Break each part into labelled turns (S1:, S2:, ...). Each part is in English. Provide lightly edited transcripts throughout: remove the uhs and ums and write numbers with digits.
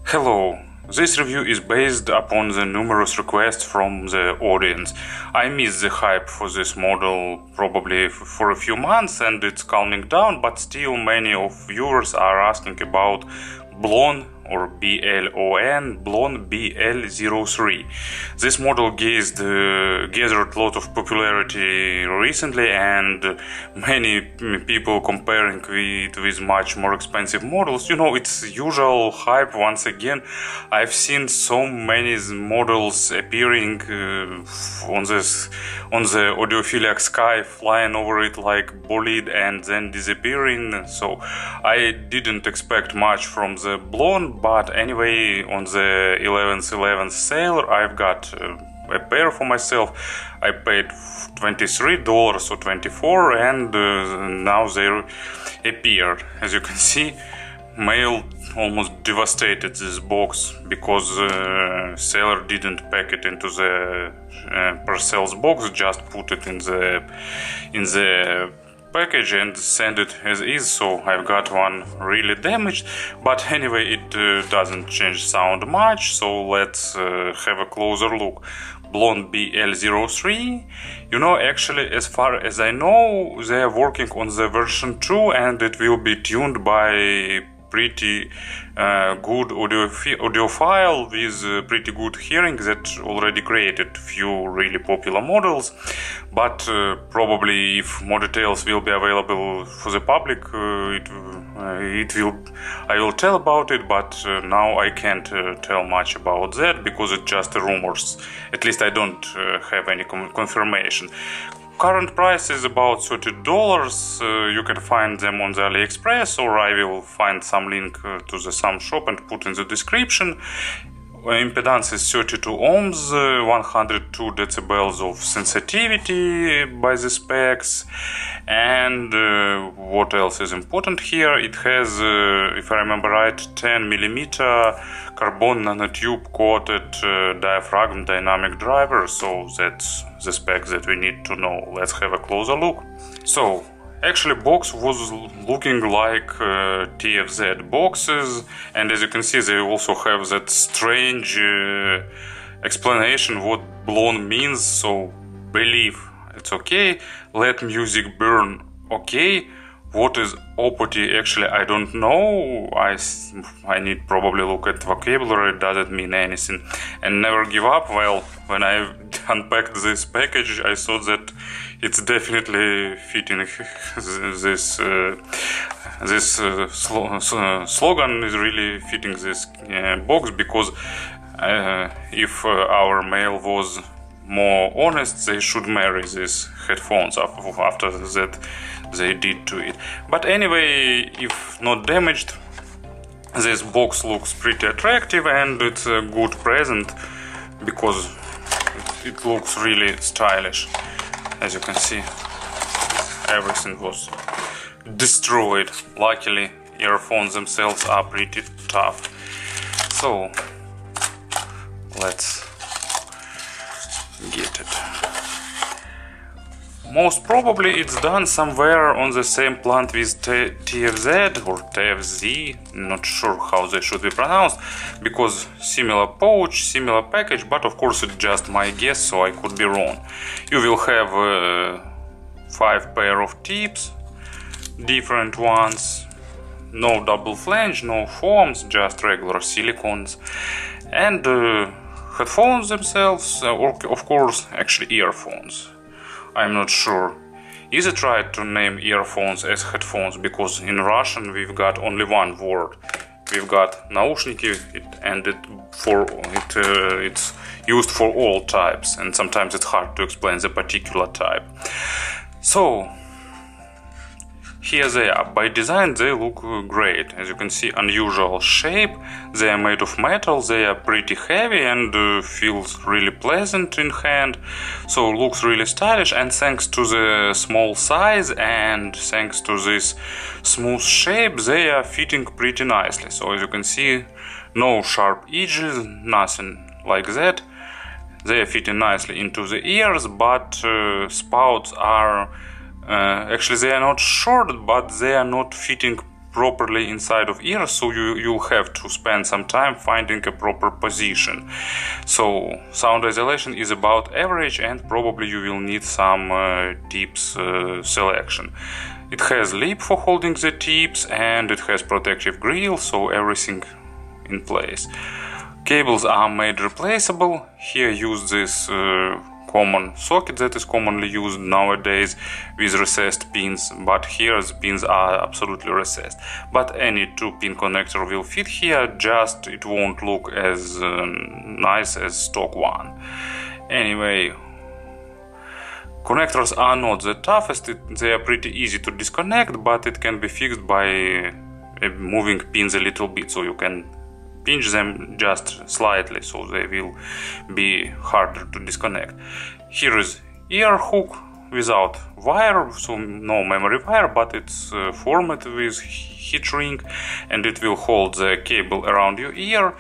S1: Hello, this review is based upon the numerous requests from the audience. I missed the hype for this model probably for a few months and it's calming down, but still many of viewers are asking about Blon or BLON, Blon BL03. This model gathered a lot of popularity recently, and many people comparing it with much more expensive models. You know, it's usual hype once again. I've seen so many models appearing on the audiophilic sky, flying over it like bolide and then disappearing. So I didn't expect much from the Blon. But anyway, on the 11/11 sale, I've got a pair for myself. I paid $23 or $24, and now they appeared. As you can see, mail almost devastated this box because seller didn't pack it into the parcels box, just put it in the package and send it as is. So I've got one really damaged, but anyway, it doesn't change sound much, so let's have a closer look. Blon BL03, you know, actually, as far as I know, they are working on the version 2 and it will be tuned by pretty good audiophile with pretty good hearing that already created few really popular models. But probably if more details will be available for the public, I will tell about it. But now I can't tell much about that because it's just rumors. At least I don't have any confirmation. Current price is about $30. You can find them on the AliExpress, or I will find some link to some shop and put in the description. Impedance is 32 ohms, 102 decibels of sensitivity by the specs, and what else is important here? It has, if I remember right, 10mm carbon nanotube coated diaphragm dynamic driver, so that's the specs that we need to know. Let's have a closer look. So actually, box was looking like TFZ boxes, and as you can see, they also have that strange explanation what Blon means. So believe it's okay, let music burn okay. What is opity? Actually, I don't know. I need probably look at vocabulary. Does it mean anything? And never give up. Well, when I unpacked this package, I saw that it's definitely fitting this slogan is really fitting this box, because if our mail was more honest, they should marry these headphones after that they did to it. But anyway, if not damaged, this box looks pretty attractive and it's a good present because it looks really stylish. As you can see, everything was destroyed. Luckily, earphones themselves are pretty tough. So let's get it. Most probably it's done somewhere on the same plant with TFZ or TFZ, not sure how they should be pronounced, because similar pouch, similar package, but of course it's just my guess, so I could be wrong. You will have 5 pair of tips, different ones, no double flange, no foams, just regular silicones, and headphones themselves, or of course actually earphones. I'm not sure. Is it right to name earphones as headphones, because in Russian we've got only one word. We've got наушники, it's used for all types, and sometimes it's hard to explain the particular type. So here they are. By design they look great. As you can see, unusual shape. They are made of metal, they are pretty heavy and feels really pleasant in hand. So looks really stylish, and thanks to the small size and thanks to this smooth shape, they are fitting pretty nicely. So as you can see, no sharp edges, nothing like that. They are fitting nicely into the ears, but spouts are actually they are not short, but they are not fitting properly inside of ear, so you'll have to spend some time finding a proper position. So sound isolation is about average, and probably you will need some tips selection. It has lip for holding the tips, and it has protective grill, so everything in place. Cables are made replaceable. Here use this common socket that is commonly used nowadays with recessed pins, but here the pins are absolutely recessed. But any 2-pin connector will fit here, just it won't look as nice as stock one. Anyway, connectors are not the toughest, they are pretty easy to disconnect, but it can be fixed by moving pins a little bit, so you can pinch them just slightly, so they will be harder to disconnect. Here is ear hook without wire, so no memory wire, but it's formatted with heat shrink, and it will hold the cable around your ear.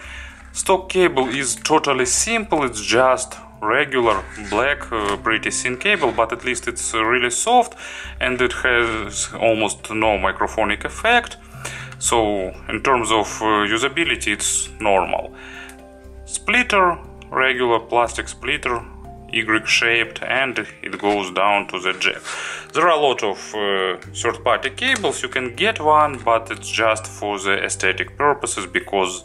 S1: Stock cable is totally simple, it's just regular black pretty thin cable, but at least it's really soft, and it has almost no microphonic effect. So in terms of usability, it's normal. Splitter, regular plastic splitter, Y-shaped, and it goes down to the jack. There are a lot of third-party cables, you can get one, but it's just for the aesthetic purposes, because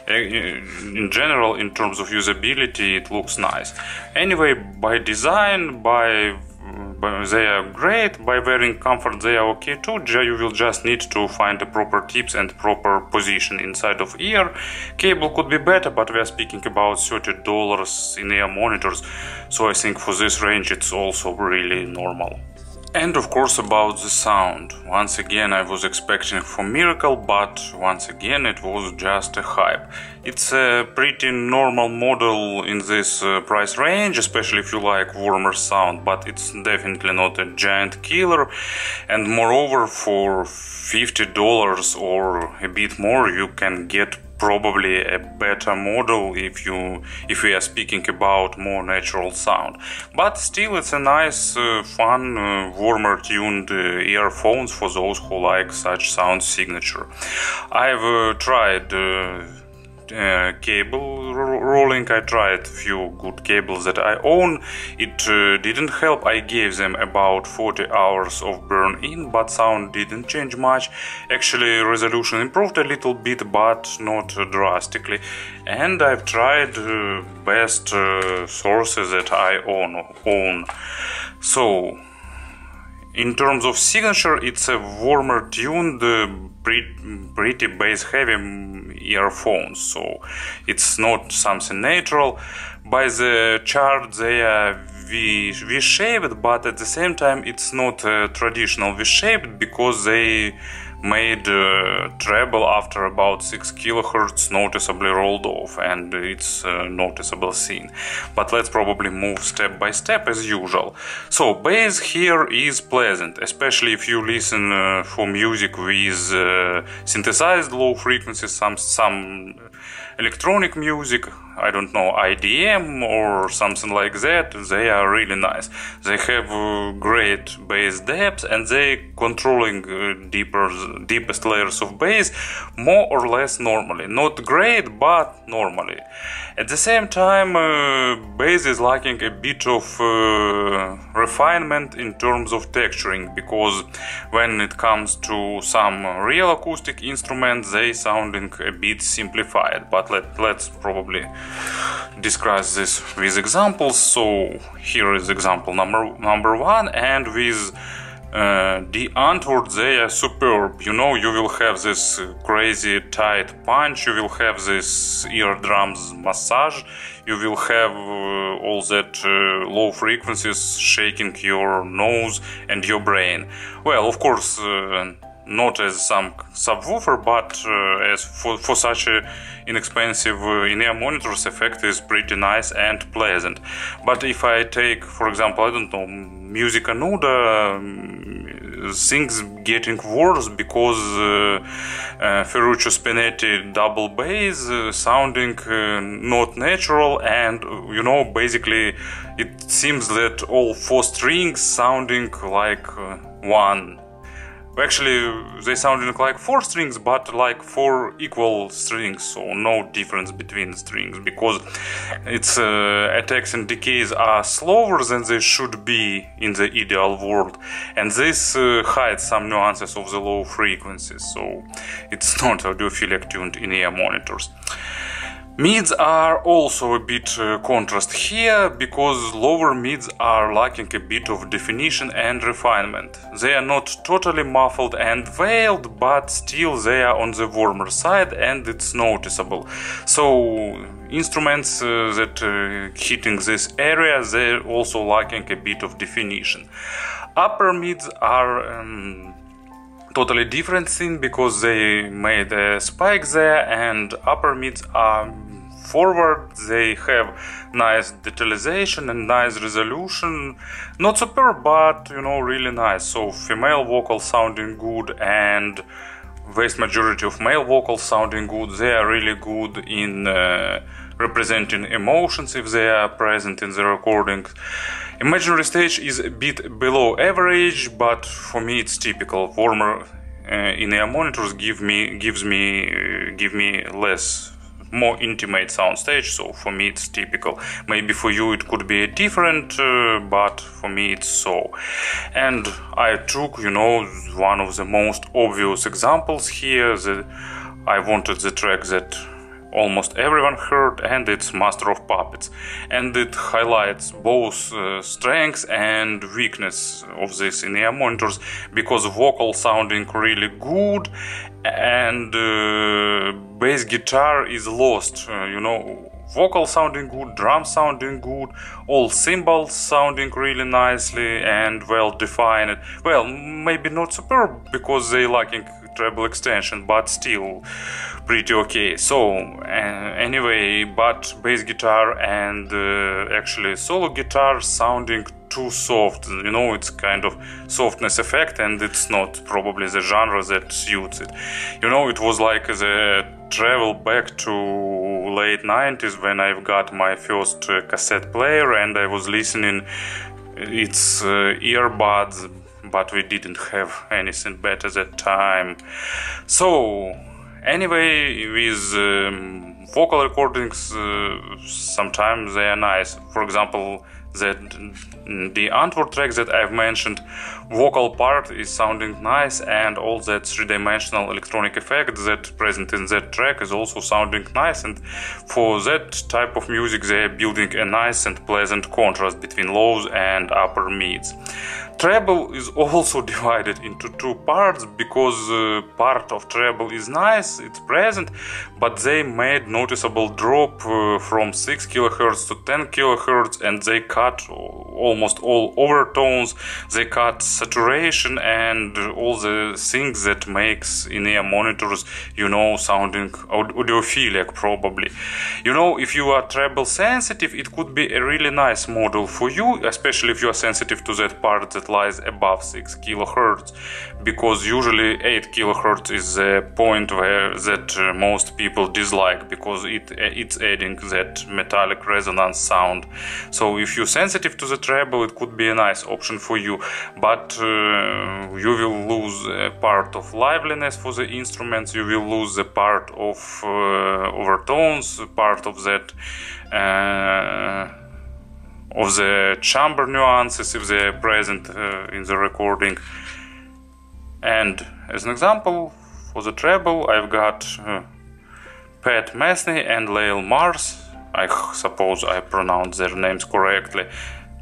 S1: in general, in terms of usability, it looks nice. Anyway, by design, they are great. By wearing comfort, they are okay too. You will just need to find the proper tips and proper position inside of ear. Cable could be better, but we are speaking about $30 in ear monitors, so I think for this range it's also really normal. And of course about the sound. Once again I was expecting for miracle, but once again it was just a hype. It's a pretty normal model in this price range, especially if you like warmer sound, but it's definitely not a giant killer. And moreover, for $50 or a bit more you can get probably a better model if we are speaking about more natural sound. But still it's a nice, fun, warmer tuned earphones for those who like such sound signature. I've tried cable rolling. I tried few good cables that I own. It didn't help. I gave them about 40 hours of burn in, but sound didn't change much. Actually resolution improved a little bit, but not drastically. And I've tried best sources that I own. So in terms of signature, it's a warmer tuned, pretty bass heavy earphones, so it's not something natural. By the chart they are V-shaped, but at the same time it's not traditional V-shaped, because they made treble after about 6 kHz noticeably rolled off, and it's noticeable seen. But let's probably move step by step as usual. So bass here is pleasant, especially if you listen for music with synthesized low frequencies, some electronic music, I don't know, IDM or something like that. They are really nice. They have great bass depth, and they controlling deepest layers of bass more or less normally. Not great, but normally. At the same time, bass is lacking a bit of refinement in terms of texturing, because when it comes to some real acoustic instruments, they sounding a bit simplified. But let's probably discuss this with examples. So here is example number one, and with the Antwoord, they are superb. You know, you will have this crazy tight punch, you will have this eardrums massage, you will have all that low frequencies shaking your nose and your brain. Well, of course, not as some subwoofer, but as for such a inexpensive in-ear monitors, effect is pretty nice and pleasant. But if I take, for example, I don't know, Musica Nuda, things getting worse, because Ferruccio Spinetti double bass sounding not natural, and you know, basically it seems that all 4 strings sounding like one. Actually, they sounded like 4 strings, but like 4 equal strings, so no difference between the strings, because its attacks and decays are slower than they should be in the ideal world, and this hides some nuances of the low frequencies, so it's not audiophilic tuned in-ear monitors. Mids are also a bit contrast here, because lower mids are lacking a bit of definition and refinement. They are not totally muffled and veiled, but still they are on the warmer side, and it's noticeable. So instruments that hitting this area, they're also lacking a bit of definition. Upper mids are totally different thing, because they made a spike there, and upper mids are forward. They have nice detailization and nice resolution, not superb, but really nice. So female vocals sounding good, and vast majority of male vocals sounding good. They are really good in representing emotions if they are present in the recordings. Imaginary stage is a bit below average, but for me it's typical. Warmer in-ear monitors give me less, more intimate sound stage, so for me it's typical. Maybe for you it could be different, but for me it's so. And I took one of the most obvious examples here. I wanted the track that almost everyone heard, and it's Master of Puppets, and it highlights both strengths and weakness of this in-ear monitors, because vocal sounding really good, and bass guitar is lost. Vocal sounding good, drums sounding good, all cymbals sounding really nicely and well defined. Well, maybe not superb because they lacking treble extension, but still pretty okay. So anyway, but bass guitar and actually solo guitar sounding too soft. It's kind of softness effect, and it's not probably the genre that suits it. It was like the travel back to late 90s when I've got my first cassette player, and I was listening its earbuds, but we didn't have anything better that time. So anyway, with vocal recordings, sometimes they are nice. For example, the Antwoord track that I've mentioned, vocal part is sounding nice, and all that three-dimensional electronic effect that present in that track is also sounding nice, and for that type of music they are building a nice and pleasant contrast between lows and upper mids. Treble is also divided into two parts, because part of treble is nice, it's present, but they made noticeable drop from 6 kHz to 10 kHz, and they cut almost all overtones, they cut saturation and all the things that makes in-ear monitors, sounding audiophilic probably. If you are treble sensitive, it could be a really nice model for you, especially if you are sensitive to that part that lies above 6 kHz, because usually 8 kHz is the point that most people dislike, because it's adding that metallic resonance sound. So if you're sensitive to the treble, it could be a nice option for you, but you will lose a part of liveliness for the instruments, you will lose the part of overtones, part of that of the chamber nuances if they are present in the recording. And as an example, for the treble, I've got Pat Metheny and Lyle Mars. I suppose I pronounced their names correctly.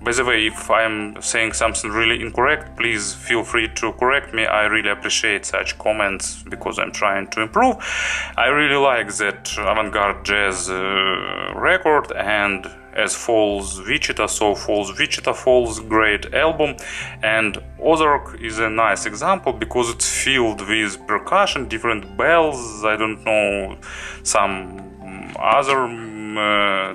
S1: By the way, if I'm saying something really incorrect, please feel free to correct me. I really appreciate such comments, because I'm trying to improve. I really like that avant-garde jazz record, and as falls Wichita, so falls Wichita Falls, great album. And Ozark is a nice example, because it's filled with percussion, different bells, I don't know, some other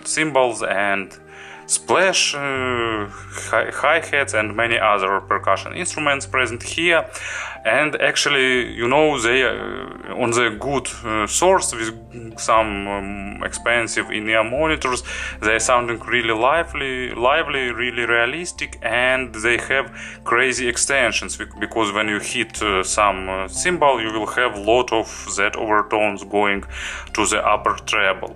S1: cymbals and splash, hi-hats and many other percussion instruments present here. And actually, they on the good source with some expensive in-ear monitors. They're sounding really lively, really realistic, and they have crazy extensions, because when you hit some cymbal, you will have a lot of that overtones going to the upper treble.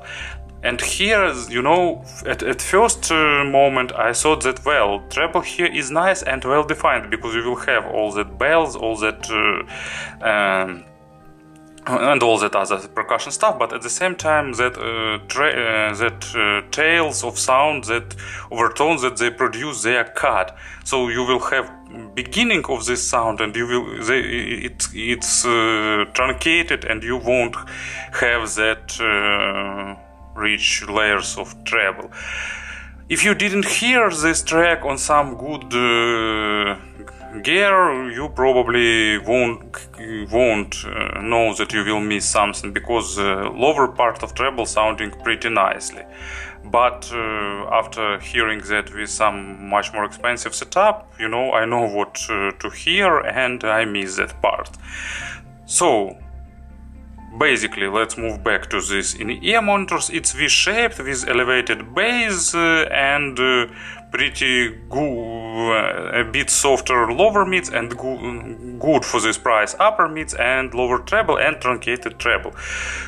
S1: And here, you know, at first moment I thought that, well, treble here is nice and well defined, because you will have all that bells, all that and all that other percussion stuff, but at the same time that tails of sound, that overtones that they produce, they are cut. So you will have beginning of this sound, and you will it's truncated, and you won't have that rich layers of treble. If you didn't hear this track on some good gear, you probably won't know that you will miss something, because lower part of treble sounding pretty nicely. But after hearing that with some much more expensive setup, you know, I know what to hear, and I miss that part. So basically, let's move back to this in-ear monitors. It's V-shaped with elevated bass and pretty good, a bit softer lower mids, and good for this price upper mids, and lower treble and truncated treble.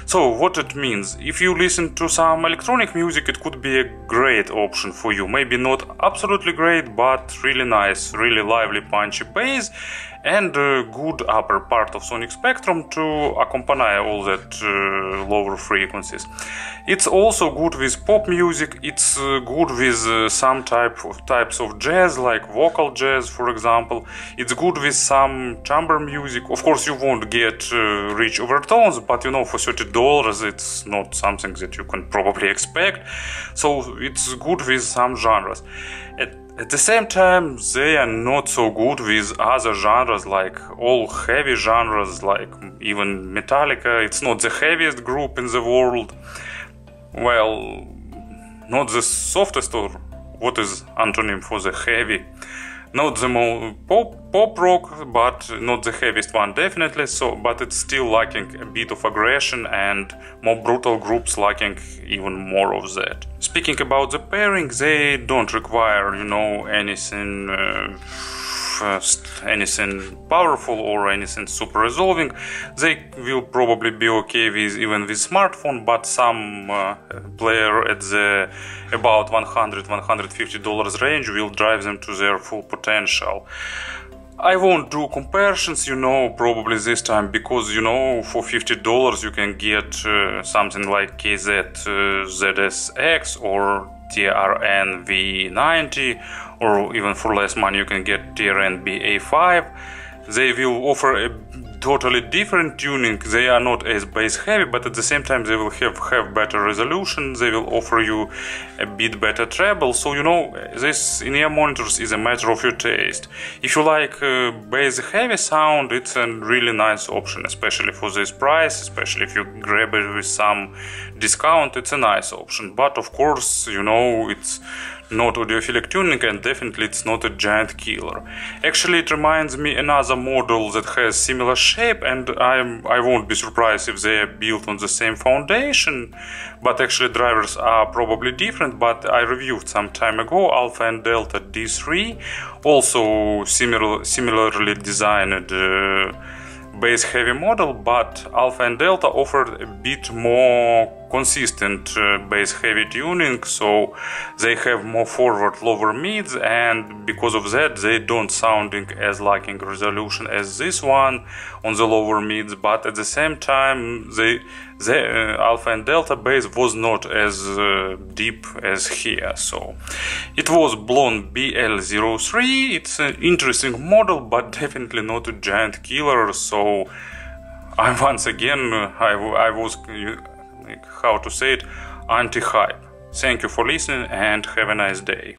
S1: So what it means: if you listen to some electronic music, it could be a great option for you. Maybe not absolutely great, but really nice, really lively, punchy bass, and good upper part of sonic spectrum to accompany all that lower frequencies. It's also good with pop music. It's good with some types of jazz, like vocal jazz, for example. It's good with some chamber music. Of course, you won't get rich overtones, but you know, for $30 it's not something that you can probably expect. So it's good with some genres. At the same time, they are not so good with other genres, like all heavy genres, like even Metallica. It's not the heaviest group in the world. Well, not the softest, or what is antonym for the heavy? Not the more pop rock, but not the heaviest one, definitely. So, but it's still lacking a bit of aggression, and more brutal groups lacking even more of that. Speaking about the pairing, they don't require, you know, anything powerful or anything super resolving. They will probably be okay with even with smartphone, but some player at the about $100-150 range will drive them to their full potential. I won't do comparisons, you know, probably this time, because, you know, for $50 you can get something like KZ ZSX or TRN V90, or even for less money you can get TRN BA5. They will offer a totally different tuning. They are not as bass heavy, but at the same time they will have better resolution. They will offer you a bit better treble. So, you know, this in-ear monitors is a matter of your taste. If you like bass heavy sound, it's a really nice option, especially for this price. Especially if you grab it with some discount, it's a nice option. But of course, you know, it's not audiophilic tuning, and definitely it's not a giant killer. Actually, it reminds me another model that has similar shape, and I won't be surprised if they are built on the same foundation, but actually drivers are probably different. But I reviewed some time ago Alpha and Delta D3, also similarly designed bass heavy model, but Alpha and Delta offered a bit more consistent bass heavy tuning, so they have more forward lower mids, and because of that they don't sounding as lacking resolution as this one on the lower mids, but at the same time the Alpha and Delta bass was not as deep as here. So it was Blon BL03. It's an interesting model, but definitely not a giant killer. So I once again I was, how to say it, anti-hype. Thank you for listening and have a nice day.